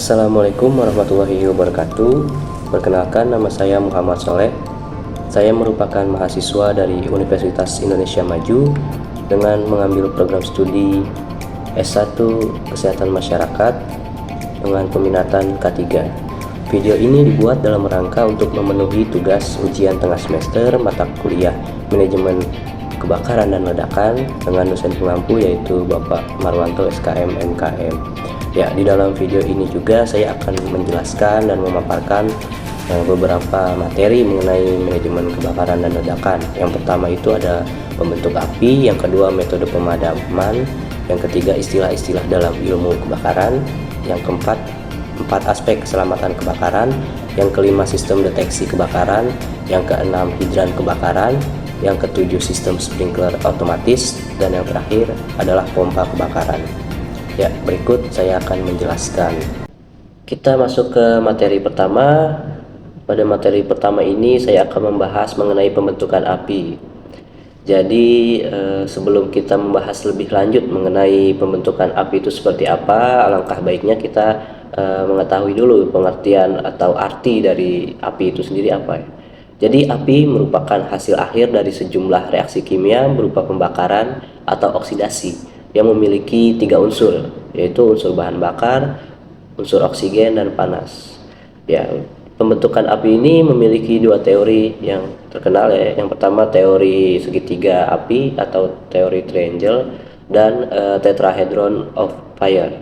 Assalamualaikum warahmatullahi wabarakatuh. Perkenalkan, nama saya Muhammad Soleh. Saya merupakan mahasiswa dari Universitas Indonesia Maju dengan mengambil program studi S1 Kesehatan Masyarakat dengan peminatan K3. Video ini dibuat dalam rangka untuk memenuhi tugas ujian tengah semester mata kuliah Manajemen Kebakaran dan Ledakan dengan dosen pengampu yaitu Bapak Marwanto SKM MKM. Ya, di dalam video ini juga saya akan menjelaskan dan memaparkan beberapa materi mengenai manajemen kebakaran dan ledakan. Yang pertama itu ada pembentuk api, yang kedua metode pemadaman, yang ketiga istilah-istilah dalam ilmu kebakaran, yang keempat empat aspek keselamatan kebakaran, yang kelima sistem deteksi kebakaran, yang keenam hidran kebakaran, yang ketujuh sistem sprinkler otomatis, dan yang terakhir adalah pompa kebakaran. Ya, berikut saya akan menjelaskan. Kita masuk ke materi pertama. Pada materi pertama ini saya akan membahas mengenai pembentukan api. Jadi sebelum kita membahas lebih lanjut mengenai pembentukan api itu seperti apa, alangkah baiknya kita mengetahui dulu pengertian atau arti dari api itu sendiri apa ya. Jadi api merupakan hasil akhir dari sejumlah reaksi kimia berupa pembakaran atau oksidasi yang memiliki tiga unsur, yaitu unsur bahan bakar, unsur oksigen, dan panas. Ya, pembentukan api ini memiliki dua teori yang terkenal ya. Yang pertama teori segitiga api atau teori triangle dan tetrahedron of fire.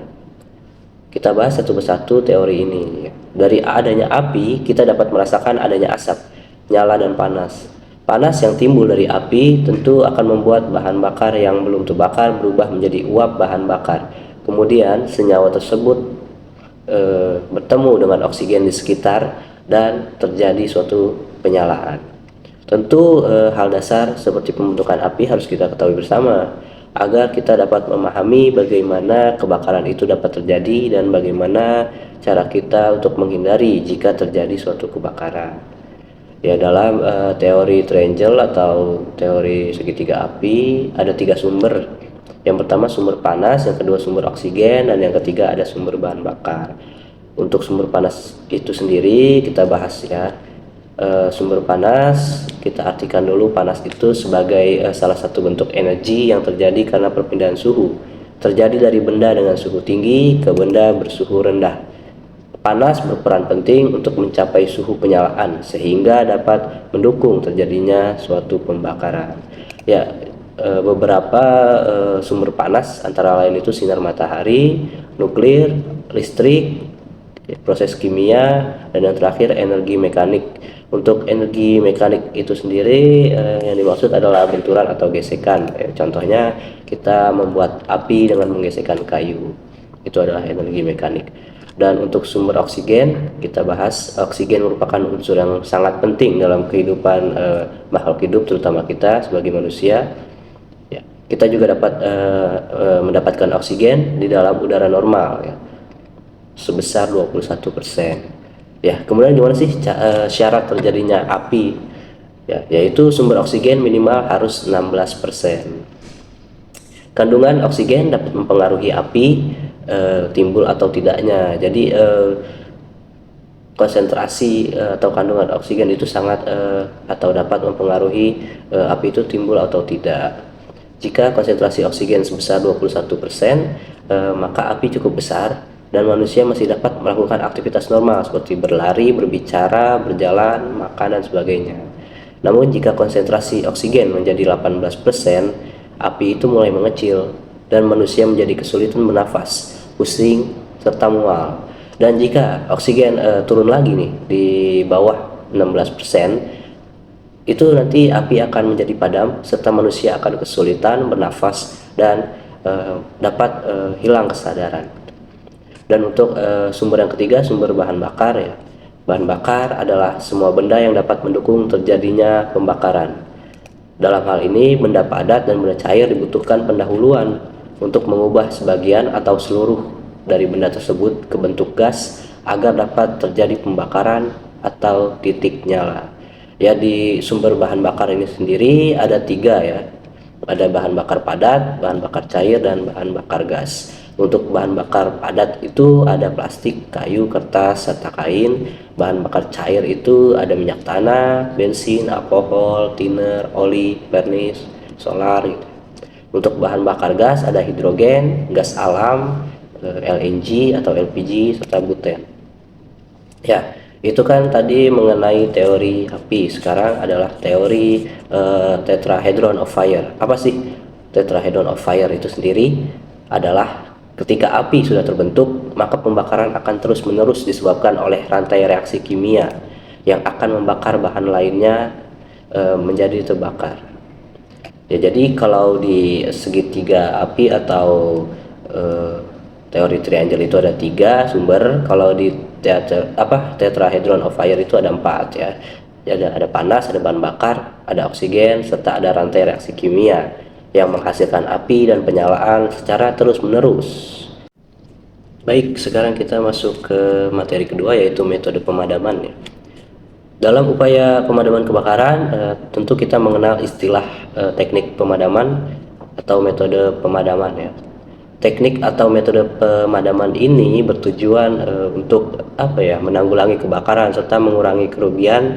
Kita bahas satu persatu teori ini. Dari adanya api, kita dapat merasakan adanya asap, nyala, dan panas. Panas yang timbul dari api tentu akan membuat bahan bakar yang belum terbakar berubah menjadi uap bahan bakar. Kemudian senyawa tersebut bertemu dengan oksigen di sekitar dan terjadi suatu penyalaan. Tentu hal dasar seperti pembentukan api harus kita ketahui bersama agar kita dapat memahami bagaimana kebakaran itu dapat terjadi dan bagaimana cara kita untuk menghindari jika terjadi suatu kebakaran. Ya, dalam teori triangle atau teori segitiga api ada tiga sumber. Yang pertama sumber panas, yang kedua sumber oksigen, dan yang ketiga ada sumber bahan bakar. Untuk sumber panas itu sendiri kita bahas ya. Sumber panas kita artikan dulu, panas itu sebagai salah satu bentuk energi yang terjadi karena perpindahan suhu. Terjadi dari benda dengan suhu tinggi ke benda bersuhu rendah. Panas berperan penting untuk mencapai suhu penyalaan sehingga dapat mendukung terjadinya suatu pembakaran. Ya, beberapa sumber panas antara lain itu sinar matahari, nuklir, listrik, proses kimia, dan yang terakhir energi mekanik. Untuk energi mekanik itu sendiri yang dimaksud adalah benturan atau gesekan. Contohnya kita membuat api dengan menggesekkan kayu. Itu adalah energi mekanik. Dan untuk sumber oksigen kita bahas, oksigen merupakan unsur yang sangat penting dalam kehidupan makhluk hidup, terutama kita sebagai manusia. Ya, kita juga dapat mendapatkan oksigen di dalam udara normal ya, sebesar 21%. Ya, kemudian gimana sih syarat terjadinya api? Ya, yaitu sumber oksigen minimal harus 16%. Kandungan oksigen dapat mempengaruhi api timbul atau tidaknya. Jadi konsentrasi atau kandungan oksigen itu sangat atau dapat mempengaruhi api itu timbul atau tidak. Jika konsentrasi oksigen sebesar 21%, maka api cukup besar dan manusia masih dapat melakukan aktivitas normal seperti berlari, berbicara, berjalan, makan, dan sebagainya. Namun jika konsentrasi oksigen menjadi 18%, api itu mulai mengecil dan manusia menjadi kesulitan bernafas, pusing, serta mual. Dan jika oksigen turun lagi nih di bawah 16%, itu nanti api akan menjadi padam serta manusia akan kesulitan bernafas dan dapat hilang kesadaran. Dan untuk sumber yang ketiga, sumber bahan bakar ya. Bahan bakar adalah semua benda yang dapat mendukung terjadinya pembakaran. Dalam hal ini, benda padat dan benda cair dibutuhkan pendahuluan untuk mengubah sebagian atau seluruh dari benda tersebut ke bentuk gas agar dapat terjadi pembakaran atau titik nyala. Ya, di sumber bahan bakar ini sendiri ada tiga ya. Ada bahan bakar padat, bahan bakar cair, dan bahan bakar gas. Untuk bahan bakar padat itu ada plastik, kayu, kertas, serta kain. Bahan bakar cair itu ada minyak tanah, bensin, alkohol, thinner, oli, vernis, solar gitu. Untuk bahan bakar gas ada hidrogen, gas alam, LNG atau LPG, serta buten. Ya, itu kan tadi mengenai teori api. Sekarang adalah teori tetrahedron of fire. Apa sih tetrahedron of fire itu sendiri? Adalah ketika api sudah terbentuk, maka pembakaran akan terus-menerus disebabkan oleh rantai reaksi kimia yang akan membakar bahan lainnya menjadi terbakar. Ya, jadi kalau di segitiga api atau teori triangle itu ada 3 sumber. Kalau di tetrahedron of fire itu ada 4 ya. Ada panas, ada bahan bakar, ada oksigen, serta ada rantai reaksi kimia yang menghasilkan api dan penyalaan secara terus-menerus. Baik, sekarang kita masuk ke materi kedua, yaitu metode pemadaman ya. Dalam upaya pemadaman kebakaran, tentu kita mengenal istilah teknik pemadaman atau metode pemadaman ya. Teknik atau metode pemadaman ini bertujuan untuk menanggulangi kebakaran serta mengurangi kerugian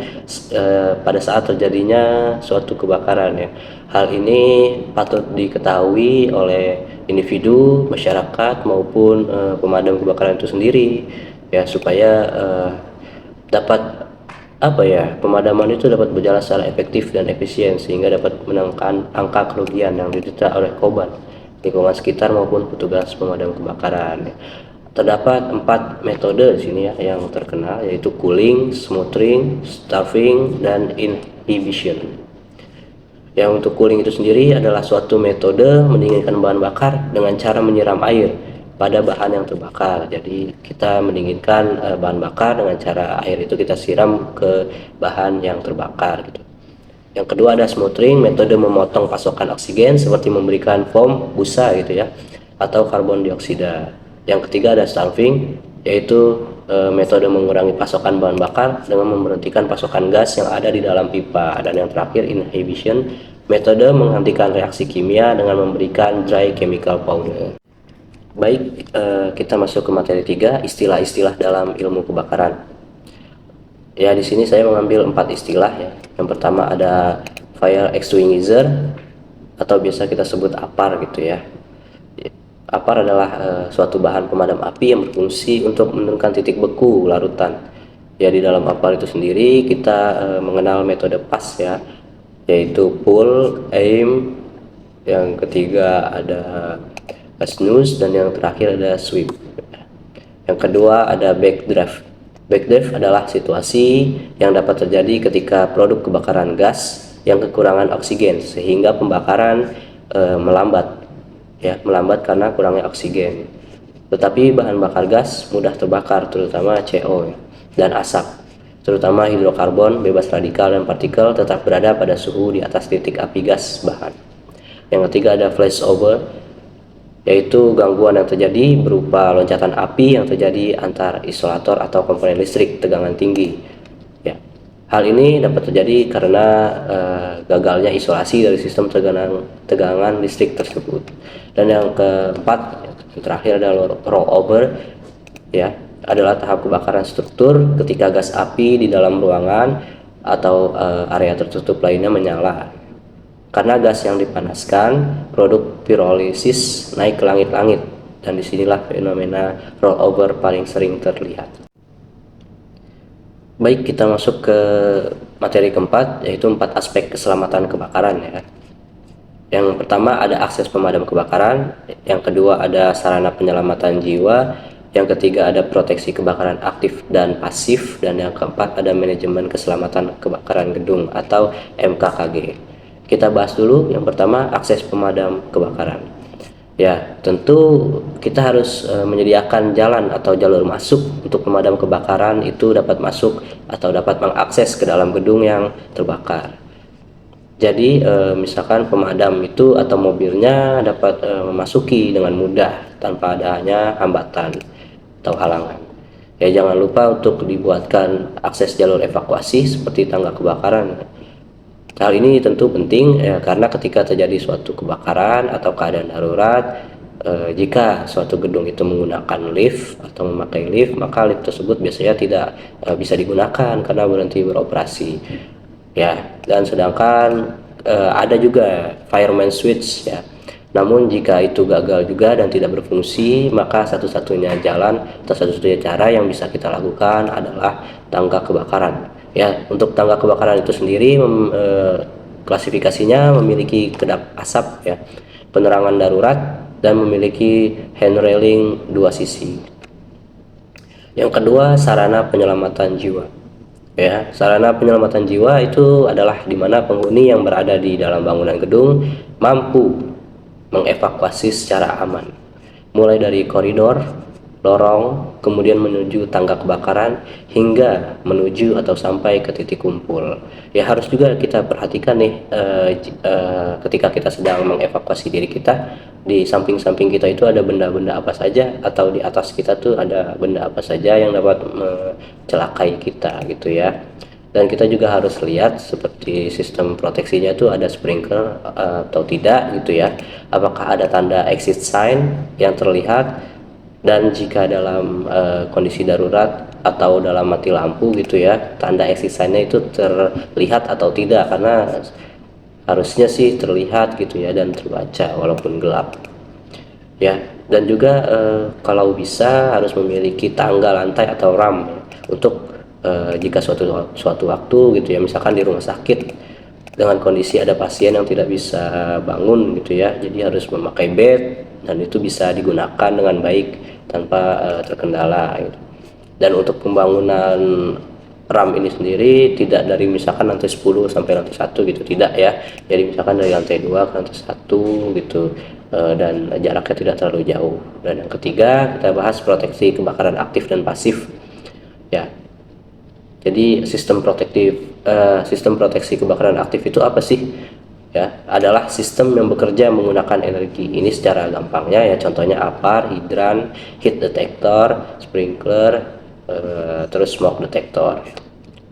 pada saat terjadinya suatu kebakaran ya. Hal ini patut diketahui oleh individu, masyarakat maupun pemadam kebakaran itu sendiri ya, supaya dapat pemadaman itu dapat berjalan secara efektif dan efisien sehingga dapat menekan angka kerugian yang diderita oleh korban, lingkungan sekitar maupun petugas pemadam kebakaran. Terdapat 4 metode di sini ya yang terkenal, yaitu cooling, smothering, starving, dan inhibition. Yang untuk cooling itu sendiri adalah suatu metode mendinginkan bahan bakar dengan cara menyiram air pada bahan yang terbakar. Jadi kita mendinginkan bahan bakar dengan cara air itu kita siram ke bahan yang terbakar gitu. Yang kedua ada smothering, metode memotong pasokan oksigen seperti memberikan foam, busa gitu ya, atau karbon dioksida. Yang ketiga ada starving, yaitu metode mengurangi pasokan bahan bakar dengan memberhentikan pasokan gas yang ada di dalam pipa. Dan yang terakhir inhibition, metode menghentikan reaksi kimia dengan memberikan dry chemical powder. Baik, kita masuk ke materi 3, istilah-istilah dalam ilmu kebakaran. Ya, di sini saya mengambil 4 istilah ya. Yang pertama ada fire extinguisher atau biasa kita sebut APAR gitu ya. APAR adalah suatu bahan pemadam api yang berfungsi untuk menurunkan titik beku larutan. Ya, di dalam APAR itu sendiri kita mengenal metode PAS ya, yaitu pull, aim, yang ketiga ada snooze, dan yang terakhir ada sweep. Yang kedua ada backdraft. Backdraft adalah situasi yang dapat terjadi ketika produk kebakaran gas yang kekurangan oksigen sehingga pembakaran melambat karena kurangnya oksigen. Tetapi bahan bakar gas mudah terbakar, terutama CO dan asap, terutama hidrokarbon bebas radikal dan partikel tetap berada pada suhu di atas titik api gas bahan. Yang ketiga ada flashover, yaitu gangguan yang terjadi berupa loncatan api yang terjadi antar isolator atau komponen listrik tegangan tinggi. Ya, hal ini dapat terjadi karena gagalnya isolasi dari sistem tegangan listrik tersebut. Dan yang keempat, yang terakhir adalah rollover, ya, adalah tahap kebakaran struktur ketika gas api di dalam ruangan atau area tertutup lainnya menyala. Karena gas yang dipanaskan, produk pirolisis naik ke langit-langit, dan disinilah fenomena rollover paling sering terlihat. Baik, kita masuk ke materi keempat, yaitu 4 aspek keselamatan kebakaran ya. Yang pertama ada akses pemadam kebakaran, yang kedua ada sarana penyelamatan jiwa, yang ketiga ada proteksi kebakaran aktif dan pasif, dan yang keempat ada manajemen keselamatan kebakaran gedung atau MKKG. Kita bahas dulu yang pertama, akses pemadam kebakaran. Ya, tentu kita harus menyediakan jalan atau jalur masuk untuk pemadam kebakaran itu dapat masuk atau dapat mengakses ke dalam gedung yang terbakar. Jadi misalkan pemadam itu atau mobilnya dapat memasuki dengan mudah tanpa adanya hambatan atau halangan. Ya, jangan lupa untuk dibuatkan akses jalur evakuasi seperti tangga kebakaran. Hal ini tentu penting ya, karena ketika terjadi suatu kebakaran atau keadaan darurat, Jika suatu gedung itu menggunakan lift atau memakai lift, maka lift tersebut biasanya tidak bisa digunakan karena berhenti beroperasi. Ya, dan sedangkan ada juga fireman switch ya. Namun jika itu gagal juga dan tidak berfungsi, maka satu-satunya jalan atau satu-satunya cara yang bisa kita lakukan adalah tangga kebakaran. Ya, untuk tangga kebakaran itu sendiri klasifikasinya memiliki kedap asap ya, penerangan darurat, dan memiliki handrailing dua sisi. Yang kedua, sarana penyelamatan jiwa. Ya, sarana penyelamatan jiwa itu adalah di mana penghuni yang berada di dalam bangunan gedung mampu mengevakuasi secara aman, mulai dari koridor, lorong, kemudian menuju tangga kebakaran, hingga menuju atau sampai ke titik kumpul. Ya, harus juga kita perhatikan nih ketika kita sedang mengevakuasi diri kita, di samping-samping kita itu ada benda-benda apa saja, atau di atas kita tuh ada benda apa saja yang dapat mencelakai kita gitu ya. Dan kita juga harus lihat seperti sistem proteksinya itu ada sprinkler atau tidak gitu ya, apakah ada tanda exit sign yang terlihat, dan jika dalam kondisi darurat atau dalam mati lampu gitu ya, tanda exit sign-nya itu terlihat atau tidak, karena harusnya sih terlihat gitu ya dan terbaca walaupun gelap ya. Dan juga kalau bisa harus memiliki tangga lantai atau ram ya, untuk jika suatu waktu gitu ya, misalkan di rumah sakit dengan kondisi ada pasien yang tidak bisa bangun gitu ya, jadi harus memakai bed, dan itu bisa digunakan dengan baik tanpa terkendala gitu. Dan untuk pembangunan RAM ini sendiri tidak dari misalkan lantai 10 sampai lantai 1 gitu, tidak ya. Jadi misalkan dari lantai 2 ke lantai 1 gitu, dan jaraknya tidak terlalu jauh. Dan yang ketiga, kita bahas proteksi kebakaran aktif dan pasif ya. Jadi sistem proteksi kebakaran aktif itu apa sih ya? Adalah sistem yang bekerja menggunakan energi. Ini secara gampangnya ya, contohnya APAR, hidran, heat detector, sprinkler, terus smoke detector.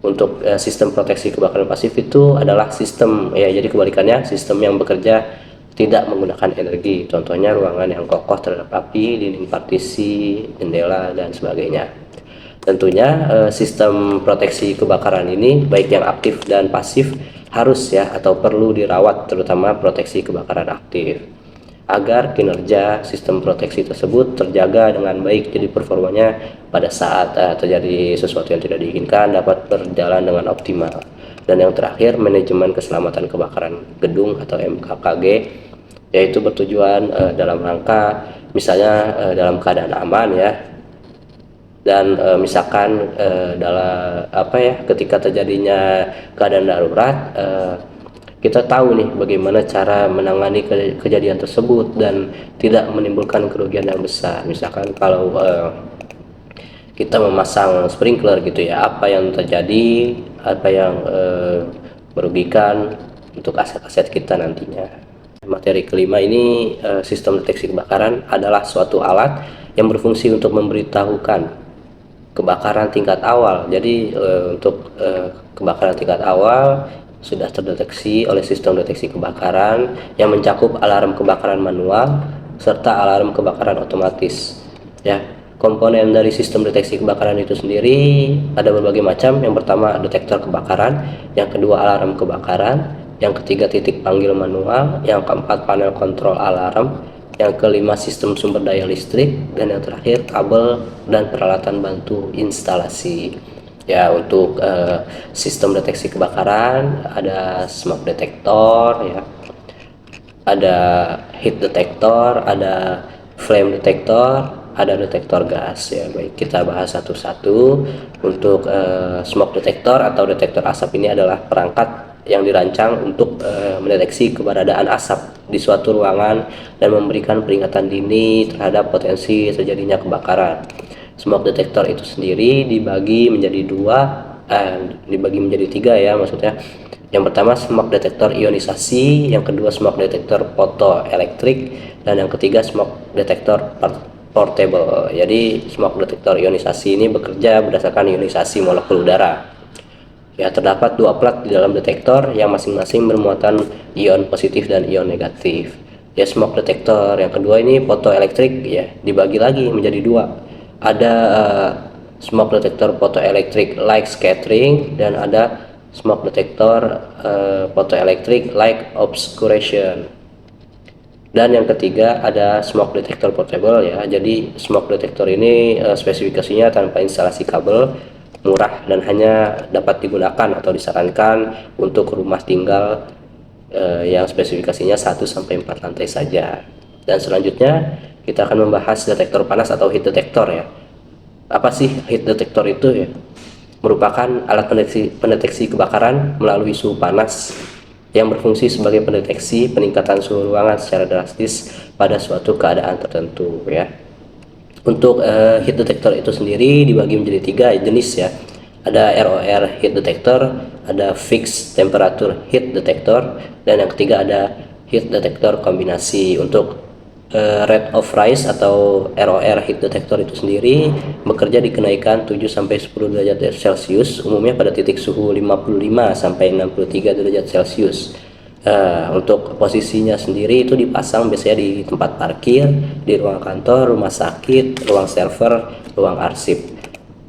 Untuk sistem proteksi kebakaran pasif itu adalah sistem ya, jadi kebalikannya, sistem yang bekerja tidak menggunakan energi. Contohnya ruangan yang kokoh terhadap api, dinding partisi, jendela, dan sebagainya. Tentunya sistem proteksi kebakaran ini baik yang aktif dan pasif harus ya atau perlu dirawat, terutama proteksi kebakaran aktif, agar kinerja sistem proteksi tersebut terjaga dengan baik, jadi performanya pada saat terjadi sesuatu yang tidak diinginkan dapat berjalan dengan optimal. Dan yang terakhir, manajemen keselamatan kebakaran gedung atau MKKG, yaitu bertujuan dalam rangka misalnya dalam keadaan aman ya, dan misalkan dalam ketika terjadinya keadaan darurat, kita tahu nih bagaimana cara menangani kejadian tersebut dan tidak menimbulkan kerugian yang besar. Misalkan kalau kita memasang sprinkler gitu ya, apa yang terjadi, apa yang merugikan untuk aset-aset kita nantinya. Materi kelima ini, sistem deteksi kebakaran adalah suatu alat yang berfungsi untuk memberitahukan kebakaran tingkat awal. Jadi untuk kebakaran tingkat awal sudah terdeteksi oleh sistem deteksi kebakaran yang mencakup alarm kebakaran manual serta alarm kebakaran otomatis ya. Komponen dari sistem deteksi kebakaran itu sendiri ada berbagai macam. Yang pertama, detektor kebakaran, yang kedua alarm kebakaran, yang ketiga titik panggil manual, yang keempat panel kontrol alarm, yang kelima sistem sumber daya listrik, dan yang terakhir kabel dan peralatan bantu instalasi. Ya, untuk sistem deteksi kebakaran ada smoke detector ya, ada heat detector, ada flame detector, ada detektor gas ya. Baik, kita bahas satu-satu. Untuk smoke detector atau detektor asap ini adalah perangkat yang dirancang untuk mendeteksi keberadaan asap di suatu ruangan dan memberikan peringatan dini terhadap potensi terjadinya kebakaran. Smoke detector itu sendiri dibagi menjadi tiga ya, maksudnya. Yang pertama smoke detector ionisasi, yang kedua smoke detector photoelektrik, dan yang ketiga smoke detector portable. Jadi smoke detector ionisasi ini bekerja berdasarkan ionisasi molekul udara. Ya, terdapat dua plat di dalam detektor yang masing-masing bermuatan ion positif dan ion negatif. ya smoke detector. Yang kedua ini photoelectric, ya dibagi lagi menjadi dua. Ada smoke detector photoelectric light scattering dan ada smoke detector photoelectric light obscuration. Dan yang ketiga ada smoke detector portable, ya. Jadi smoke detector ini spesifikasinya tanpa instalasi kabel, murah, dan hanya dapat digunakan atau disarankan untuk rumah tinggal yang spesifikasinya 1-4 lantai saja. Dan selanjutnya kita akan membahas detektor panas atau heat detector, ya. Apa sih heat detector itu, ya? Merupakan alat pendeteksi kebakaran melalui suhu panas yang berfungsi sebagai pendeteksi peningkatan suhu ruangan secara drastis pada suatu keadaan tertentu, ya. Untuk heat detector itu sendiri dibagi menjadi 3 jenis, ya. Ada ROR heat detector, ada fixed temperature heat detector, dan yang ketiga ada heat detector kombinasi. Untuk rate of rise atau ROR heat detector itu sendiri bekerja di kenaikan 7-10 derajat Celcius, umumnya pada titik suhu 55-63 derajat Celcius. Untuk posisinya sendiri itu dipasang biasanya di tempat parkir, di ruang kantor, rumah sakit, ruang server, ruang arsip.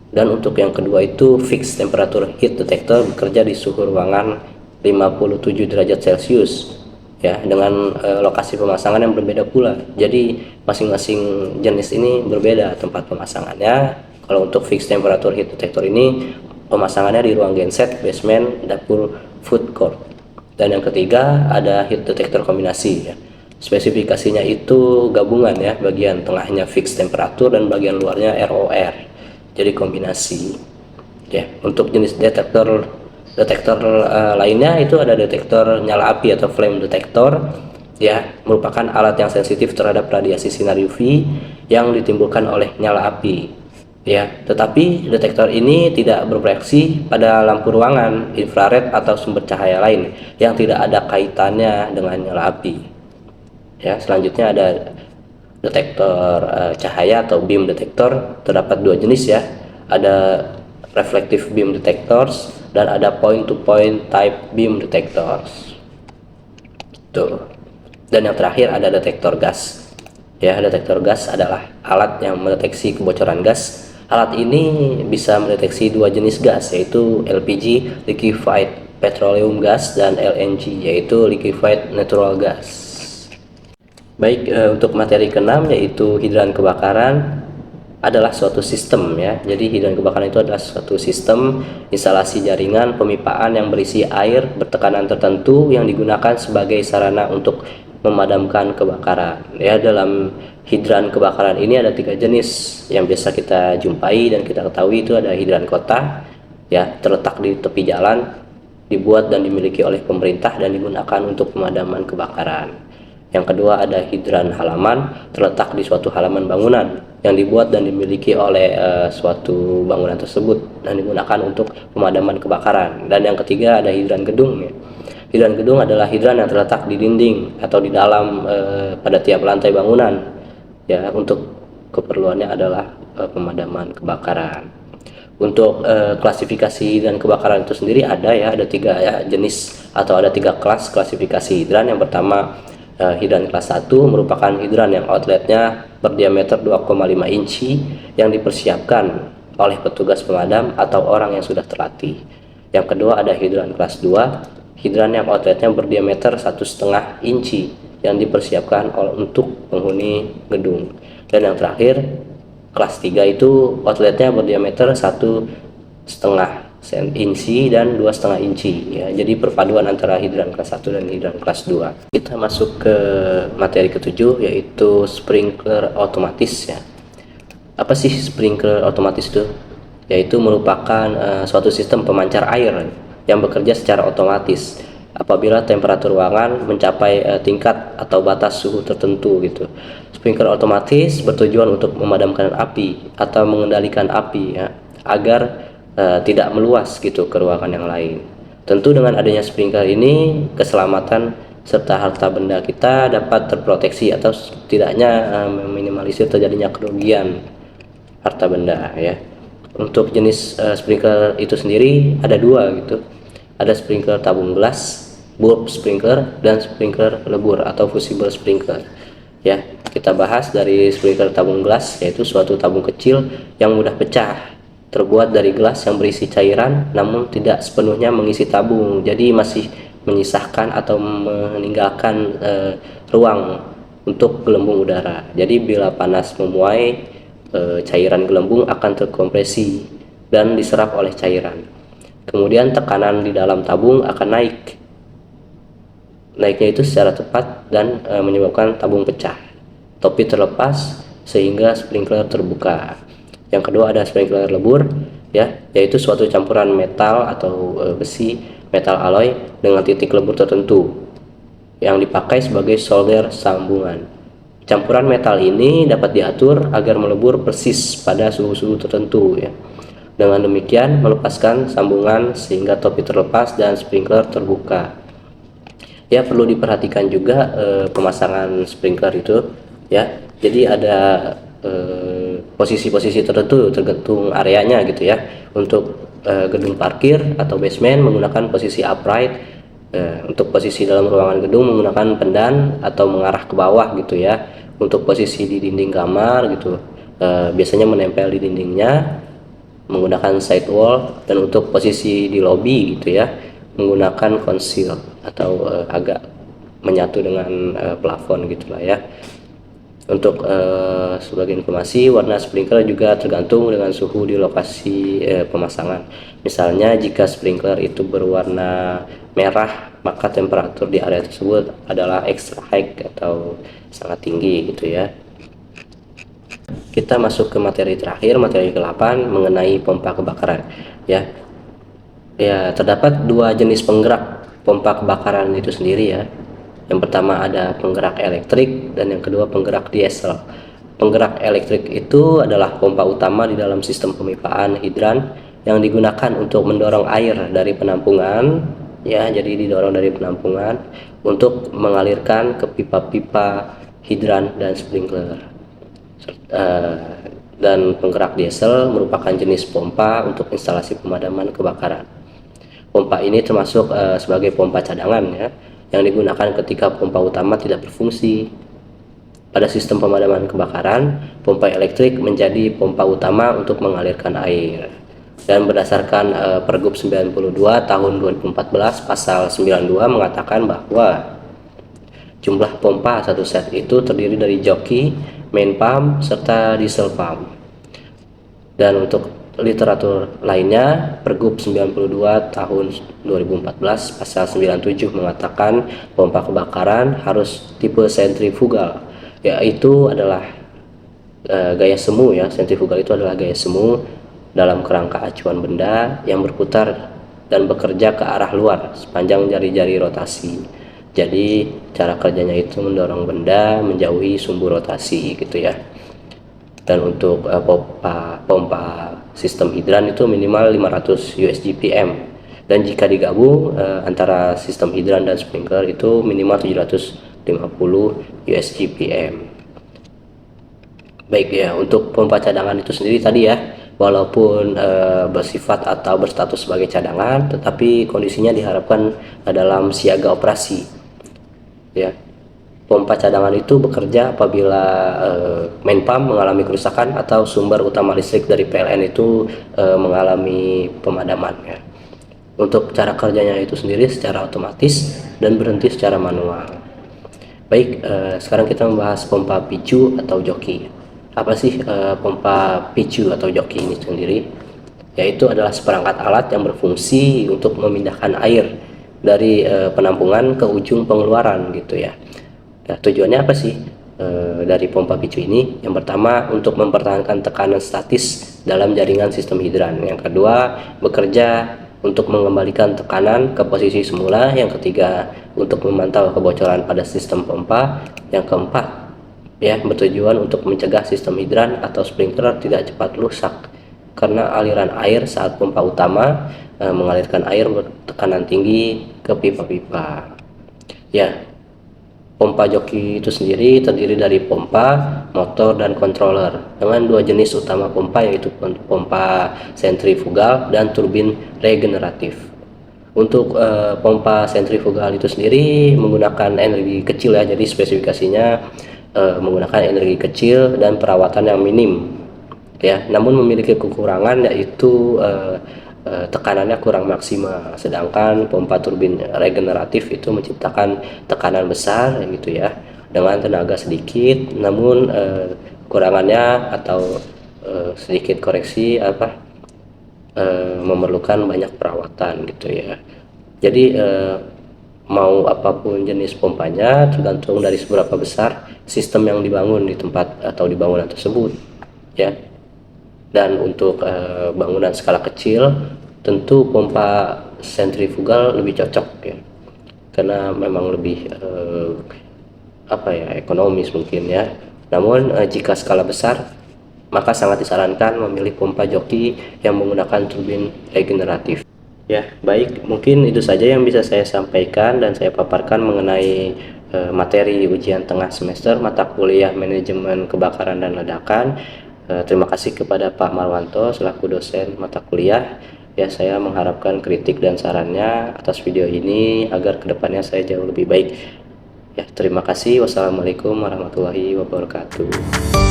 Dan untuk yang kedua itu fixed temperature heat detector bekerja di suhu ruangan 57 derajat Celcius, ya, dengan lokasi pemasangan yang berbeda pula. Jadi masing-masing jenis ini berbeda tempat pemasangannya. Kalau untuk fixed temperature heat detector ini pemasangannya di ruang genset, basement, dapur, food court. Dan yang ketiga ada heat detector kombinasi, ya. Spesifikasinya itu gabungan, ya, bagian tengahnya fixed temperature dan bagian luarnya ROR, jadi kombinasi, ya. Untuk jenis detektor lainnya itu ada detektor nyala api atau flame detector, ya, merupakan alat yang sensitif terhadap radiasi sinar UV yang ditimbulkan oleh nyala api, ya. Tetapi detektor ini tidak bereaksi pada lampu ruangan, infrared atau sumber cahaya lain yang tidak ada kaitannya dengan nyala api, ya. Selanjutnya ada detektor cahaya atau beam detector. Terdapat 2 jenis, ya. Ada reflective beam detectors dan ada point to point type beam detectors. Tuh. Dan yang terakhir ada detektor gas. Ya, detektor gas adalah alat yang mendeteksi kebocoran gas. Alat ini bisa mendeteksi 2 jenis gas, yaitu LPG liquefied petroleum gas dan LNG yaitu liquefied natural gas. Baik, untuk materi ke-6 yaitu hidran kebakaran adalah suatu sistem, ya. Jadi hidran kebakaran itu adalah suatu sistem instalasi jaringan pemipaan yang berisi air bertekanan tertentu yang digunakan sebagai sarana untuk memadamkan kebakaran. Ya, dalam hidran kebakaran ini ada 3 jenis yang biasa kita jumpai dan kita ketahui. Itu ada hidran kota, ya, terletak di tepi jalan, dibuat dan dimiliki oleh pemerintah dan digunakan untuk pemadaman kebakaran. Yang kedua ada hidran halaman, terletak di suatu halaman bangunan yang dibuat dan dimiliki oleh suatu bangunan tersebut dan digunakan untuk pemadaman kebakaran. Dan yang ketiga ada hidran gedung, ya. Hidran gedung adalah hidran yang terletak di dinding atau di dalam pada tiap lantai bangunan, ya, untuk keperluannya adalah pemadaman kebakaran. Untuk klasifikasi dan kebakaran itu sendiri ada, ya, ada 3, ya, jenis atau ada 3 kelas klasifikasi hidran. Yang pertama hidran kelas 1 merupakan hidran yang outletnya berdiameter 2,5 inci yang dipersiapkan oleh petugas pemadam atau orang yang sudah terlatih. Yang kedua ada hidran kelas 2, hidran yang outletnya berdiameter 1,5 inci yang dipersiapkan untuk penghuni gedung. Dan yang terakhir kelas 3 itu outletnya berdiameter 1,5 inci dan 2,5 inci, ya. Jadi perpaduan antara hidran kelas 1 dan hidran kelas 2. Kita masuk ke materi ke-7 yaitu sprinkler otomatis, ya. Apa sih sprinkler otomatis itu? Yaitu merupakan suatu sistem pemancar air yang bekerja secara otomatis apabila temperatur ruangan mencapai tingkat atau batas suhu tertentu, gitu. Sprinkler otomatis bertujuan untuk memadamkan api atau mengendalikan api, ya, agar tidak meluas, gitu, ke ruangan yang lain. Tentu dengan adanya sprinkler ini keselamatan serta harta benda kita dapat terproteksi atau setidaknya meminimalisir terjadinya kerugian harta benda, ya. Untuk jenis sprinkler itu sendiri ada 2, gitu. Ada sprinkler tabung gelas bulb sprinkler, dan sprinkler lebur atau fusible sprinkler. Ya, kita bahas dari sprinkler tabung gelas, yaitu suatu tabung kecil yang mudah pecah, terbuat dari gelas yang berisi cairan namun tidak sepenuhnya mengisi tabung, jadi masih menyisahkan atau meninggalkan ruang untuk gelembung udara. Jadi bila panas memuai, cairan gelembung akan terkompresi dan diserap oleh cairan. Kemudian tekanan di dalam tabung akan naiknya itu secara cepat dan menyebabkan tabung pecah, topi terlepas sehingga sprinkler terbuka. Yang kedua ada sprinkler lebur, ya, yaitu suatu campuran metal atau besi metal alloy dengan titik lebur tertentu yang dipakai sebagai solder sambungan. Campuran metal ini dapat diatur agar melebur persis pada suhu-suhu tertentu, ya. Dengan demikian melepaskan sambungan sehingga topi terlepas dan sprinkler terbuka. Ya, perlu diperhatikan juga pemasangan sprinkler itu, ya. Jadi ada posisi-posisi tertentu tergantung areanya gitu ya. Untuk gedung parkir atau basement menggunakan posisi upright. Untuk posisi dalam ruangan gedung menggunakan pendan atau mengarah ke bawah gitu ya. Untuk posisi di dinding kamar gitu, biasanya menempel di dindingnya menggunakan side wall, dan untuk posisi di lobby gitu ya menggunakan conceal atau agak menyatu dengan plafon gitulah ya. Untuk sebagai informasi, warna sprinkler juga tergantung dengan suhu di lokasi pemasangan. Misalnya jika sprinkler itu berwarna merah, maka temperatur di area tersebut adalah extra high atau sangat tinggi gitu ya. Kita masuk ke materi terakhir, materi ke-8 mengenai pompa kebakaran, ya. Ya, terdapat dua jenis penggerak pompa kebakaran itu sendiri ya. Yang pertama ada penggerak elektrik dan yang kedua penggerak diesel. Penggerak elektrik itu adalah pompa utama di dalam sistem pemipaan hidran yang digunakan untuk mendorong air dari penampungan, ya. Jadi didorong dari penampungan untuk mengalirkan ke pipa-pipa hidran dan sprinkler. Dan penggerak diesel merupakan jenis pompa untuk instalasi pemadaman kebakaran. Pompa ini termasuk sebagai pompa cadangan ya, yang digunakan ketika pompa utama tidak berfungsi. Pada sistem pemadaman kebakaran, pompa elektrik menjadi pompa utama untuk mengalirkan air. Dan berdasarkan Pergub 92 tahun 2014 pasal 92 mengatakan bahwa jumlah pompa satu set itu terdiri dari joki, main pump, serta diesel pump. Dan untuk literatur lainnya, Pergub 92 tahun 2014 pasal 97 mengatakan pompa kebakaran harus tipe sentrifugal, yaitu adalah gaya semu ya. Sentrifugal itu adalah gaya semu dalam kerangka acuan benda yang berputar dan bekerja ke arah luar sepanjang jari-jari rotasi. Jadi cara kerjanya itu mendorong benda menjauhi sumbu rotasi gitu ya. Dan untuk pompa sistem hidran itu minimal 500 USGPM, dan jika digabung antara sistem hidran dan sprinkler itu minimal 750 USGPM. Baik ya, untuk pompa cadangan itu sendiri tadi ya, walaupun bersifat atau berstatus sebagai cadangan, tetapi kondisinya diharapkan dalam siaga operasi. Ya, pompa cadangan itu bekerja apabila main pump mengalami kerusakan atau sumber utama listrik dari PLN itu mengalami pemadaman. Ya. Untuk cara kerjanya itu sendiri secara otomatis dan berhenti secara manual. Baik, sekarang kita membahas pompa picu atau joki. Apa sih pompa picu atau joki ini sendiri? Yaitu adalah seperangkat alat yang berfungsi untuk memindahkan air dari penampungan ke ujung pengeluaran gitu ya. Nah, tujuannya apa sih dari pompa picu ini? Yang pertama, untuk mempertahankan tekanan statis dalam jaringan sistem hidran. Yang kedua, bekerja untuk mengembalikan tekanan ke posisi semula. Yang ketiga, untuk memantau kebocoran pada sistem pompa. Yang keempat, ya, bertujuan untuk mencegah sistem hidran atau sprinkler tidak cepat rusak karena aliran air saat pompa utama mengalirkan air bertekanan tinggi ke pipa-pipa. Ya, pompa joki itu sendiri terdiri dari pompa, motor, dan controller dengan dua jenis utama pompa, yaitu pompa sentrifugal dan turbin regeneratif. Untuk pompa sentrifugal itu sendiri menggunakan energi kecil ya, jadi spesifikasinya menggunakan energi kecil dan perawatan yang minim ya, namun memiliki kekurangan yaitu tekanannya kurang maksimal, sedangkan pompa turbin regeneratif itu menciptakan tekanan besar gitu ya dengan tenaga sedikit, namun kekurangannya atau sedikit koreksi memerlukan banyak perawatan gitu ya. Jadi mau apapun jenis pompanya tergantung dari seberapa besar sistem yang dibangun di tempat atau di bangunan tersebut ya. Dan untuk bangunan skala kecil tentu pompa sentrifugal lebih cocok ya, karena memang lebih ekonomis mungkin ya. Namun jika skala besar maka sangat disarankan memilih pompa joki yang menggunakan turbin regeneratif. Ya, baik, mungkin itu saja yang bisa saya sampaikan dan saya paparkan mengenai materi ujian tengah semester mata kuliah manajemen kebakaran dan ledakan. Terima kasih kepada Pak Marwanto selaku dosen mata kuliah. Ya, saya mengharapkan kritik dan sarannya atas video ini agar kedepannya saya jauh lebih baik. Ya, terima kasih. Wassalamualaikum warahmatullahi wabarakatuh.